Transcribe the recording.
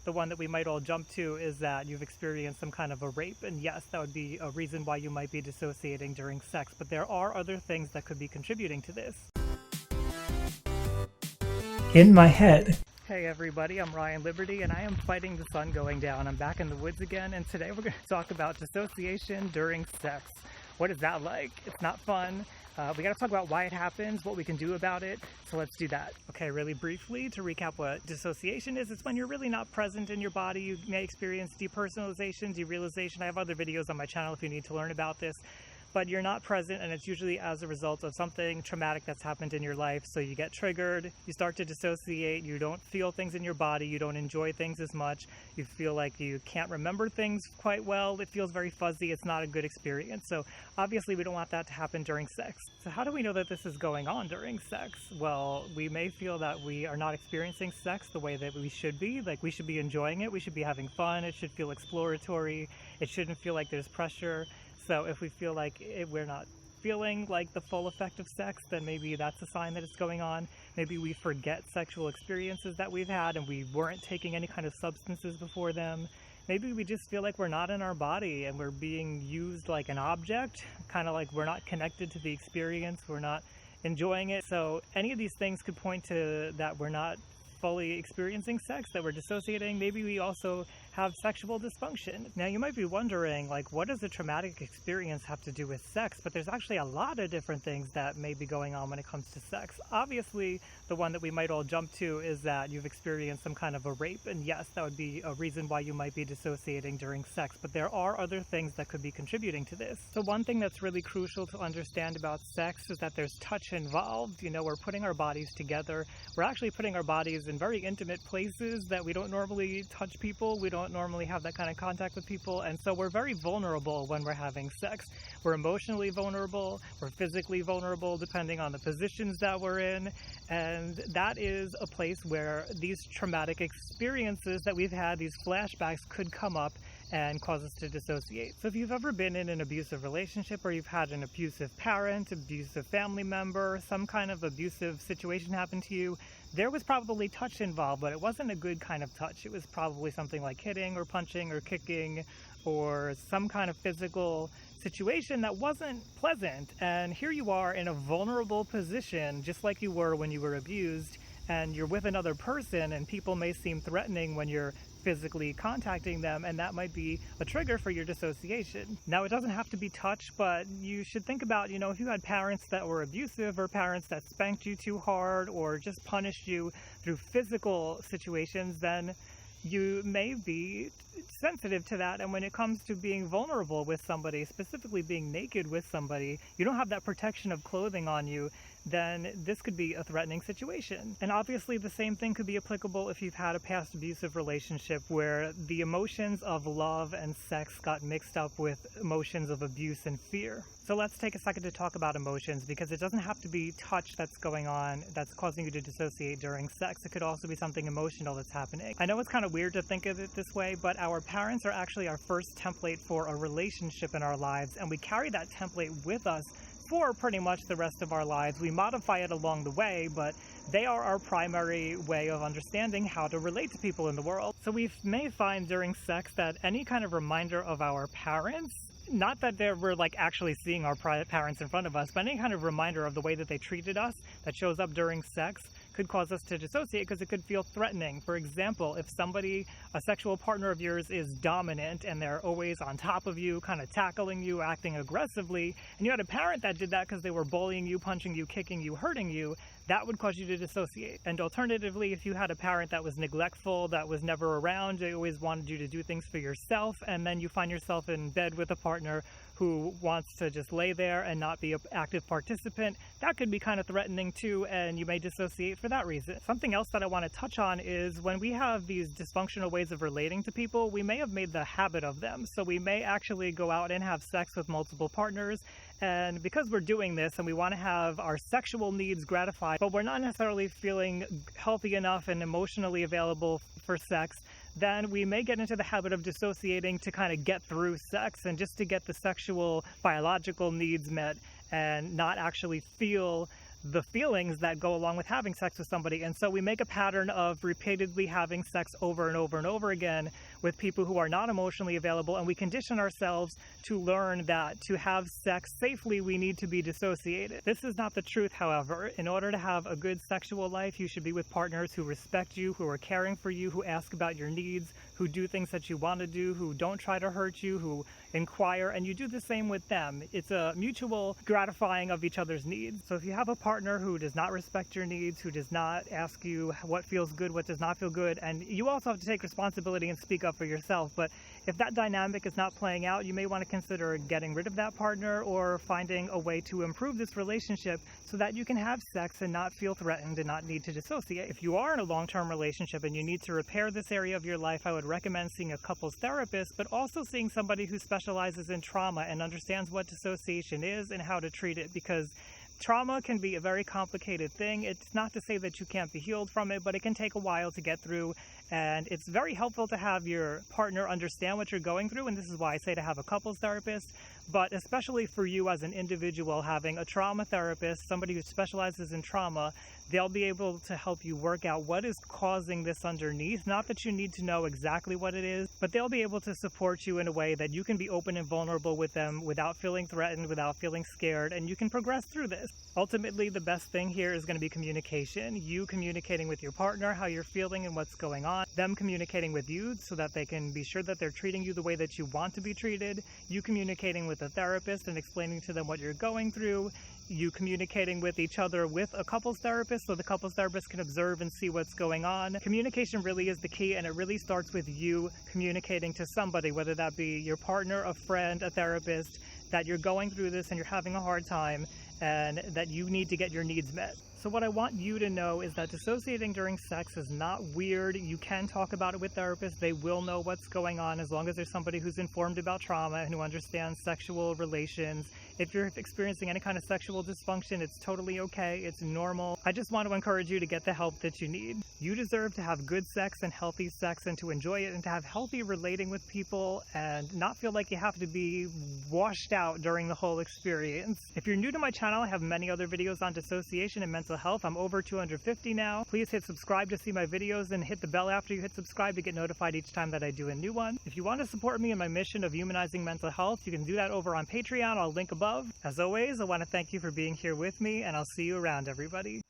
the one that we might all jump to is that you've experienced some kind of a rape, and yes, that would be a reason why you might be dissociating during sex, but there are other things that could be contributing to this. In my head. Hey everybody, I'm Ryan Liberty and I am fighting the sun going down. I'm back in the woods again, and today we're going to talk about dissociation during sex. What is that like? It's not fun. We got to talk about why it happens, what we can do about it, so let's do that. Okay, really briefly, to recap what dissociation is, it's when you're really not present in your body. You may experience depersonalization, derealization. I have other videos on my channel if you need to learn about this. But you're not present, and it's usually as a result of something traumatic that's happened in your life. So you get triggered, you start to dissociate, you don't feel things in your body, you don't enjoy things as much, you feel like you can't remember things quite well, it feels very fuzzy, it's not a good experience. So obviously we don't want that to happen during sex. So how do we know that this is going on during sex? Well, we may feel that we are not experiencing sex the way that we should be. Like, we should be enjoying it, we should be having fun, it should feel exploratory, it shouldn't feel like there's pressure. So if we feel like we're not feeling like the full effect of sex, then maybe that's a sign that it's going on. Maybe we forget sexual experiences that we've had and we weren't taking any kind of substances before them. Maybe we just feel like we're not in our body and we're being used like an object, kind of like we're not connected to the experience, we're not enjoying it. So any of these things could point to that we're not fully experiencing sex, that we're dissociating. Maybe we also have sexual dysfunction. Now you might be wondering, like, what does a traumatic experience have to do with sex? But there's actually a lot of different things that may be going on when it comes to sex. Obviously, the one that we might all jump to is that you've experienced some kind of a rape, and yes, that would be a reason why you might be dissociating during sex, but there are other things that could be contributing to this. So one thing that's really crucial to understand about sex is that there's touch involved. You know, we're putting our bodies together. We're actually putting our bodies in very intimate places that we don't normally touch people. We don't normally have that kind of contact with people, and so we're very vulnerable when we're having sex. We're emotionally vulnerable, we're physically vulnerable depending on the positions that we're in, and that is a place where these traumatic experiences that we've had, these flashbacks, could come up and cause us to dissociate. So if you've ever been in an abusive relationship, or you've had an abusive parent, abusive family member, some kind of abusive situation happen to you, there was probably touch involved, but it wasn't a good kind of touch. It was probably something like hitting or punching or kicking or some kind of physical situation that wasn't pleasant. And here you are in a vulnerable position, just like you were when you were abused, and you're with another person, and people may seem threatening when you're physically contacting them, and that might be a trigger for your dissociation. Now, it doesn't have to be touch, but you should think about, you know, if you had parents that were abusive, or parents that spanked you too hard, or just punished you through physical situations, then you may be sensitive to that. And when it comes to being vulnerable with somebody, specifically being naked with somebody, you don't have that protection of clothing on you, then this could be a threatening situation. And obviously the same thing could be applicable if you've had a past abusive relationship where the emotions of love and sex got mixed up with emotions of abuse and fear. So let's take a second to talk about emotions, because it doesn't have to be touch that's going on that's causing you to dissociate during sex. It could also be something emotional that's happening. I know it's kind of weird to think of it this way, but our parents are actually our first template for a relationship in our lives, and we carry that template with us for pretty much the rest of our lives. We modify it along the way, but they are our primary way of understanding how to relate to people in the world. So we may find during sex that any kind of reminder of our parents, not that we're like actually seeing our parents in front of us, but any kind of reminder of the way that they treated us that shows up during sex could cause us to dissociate, because it could feel threatening. For example, if somebody, a sexual partner of yours, is dominant and they're always on top of you, kind of tackling you, acting aggressively, and you had a parent that did that because they were bullying you, punching you, kicking you, hurting you, that would cause you to dissociate. And alternatively, if you had a parent that was neglectful, that was never around, they always wanted you to do things for yourself, and then you find yourself in bed with a partner who wants to just lay there and not be an active participant, that could be kind of threatening too, and you may dissociate for that reason. Something else that I want to touch on is when we have these dysfunctional ways of relating to people, we may have made the habit of them. So we may actually go out and have sex with multiple partners, and because we're doing this and we want to have our sexual needs gratified, but we're not necessarily feeling healthy enough and emotionally available for sex, then we may get into the habit of dissociating to kind of get through sex and just to get the sexual biological needs met and not actually feel the feelings that go along with having sex with somebody. And so we make a pattern of repeatedly having sex over and over and over again with people who are not emotionally available, and we condition ourselves to learn that to have sex safely, we need to be dissociated. This is not the truth, however. In order to have a good sexual life, you should be with partners who respect you, who are caring for you, who ask about your needs, who do things that you want to do, who don't try to hurt you, who inquire, and you do the same with them. It's a mutual gratifying of each other's needs. So if you have a partner who does not respect your needs, who does not ask you what feels good, what does not feel good, and you also have to take responsibility and speak up for yourself, but if that dynamic is not playing out, you may want to consider getting rid of that partner or finding a way to improve this relationship so that you can have sex and not feel threatened and not need to dissociate. If you are in a long-term relationship and you need to repair this area of your life, I would recommend seeing a couples therapist, but also seeing somebody who specializes in trauma and understands what dissociation is and how to treat it, because trauma can be a very complicated thing. It's not to say that you can't be healed from it, but it can take a while to get through, and it's very helpful to have your partner understand what you're going through, and this is why I say to have a couples therapist. But especially for you as an individual, having a trauma therapist, somebody who specializes in trauma, they'll be able to help you work out what is causing this underneath. Not that you need to know exactly what it is, but they'll be able to support you in a way that you can be open and vulnerable with them without feeling threatened, without feeling scared, and you can progress through this. Ultimately, the best thing here is going to be communication. You communicating with your partner how you're feeling and what's going on. Them communicating with you so that they can be sure that they're treating you the way that you want to be treated. You communicating with a therapist and explaining to them what you're going through. You communicating with each other with a couples therapist so the couples therapist can observe and see what's going on. Communication really is the key, and it really starts with you communicating to somebody, whether that be your partner, a friend, a therapist, that you're going through this and you're having a hard time and that you need to get your needs met. So what I want you to know is that dissociating during sex is not weird. You can talk about it with therapists. They will know what's going on as long as there's somebody who's informed about trauma and who understands sexual relations. If you're experiencing any kind of sexual dysfunction, it's totally okay. It's normal. I just want to encourage you to get the help that you need. You deserve to have good sex and healthy sex and to enjoy it and to have healthy relating with people and not feel like you have to be washed out during the whole experience. If you're new to my channel, I have many other videos on dissociation and mental health. I'm over 250 now. Please hit subscribe to see my videos and hit the bell after you hit subscribe to get notified each time that I do a new one. If you want to support me in my mission of humanizing mental health, you can do that over on Patreon. I'll link above. As always, I want to thank you for being here with me, and I'll see you around, everybody.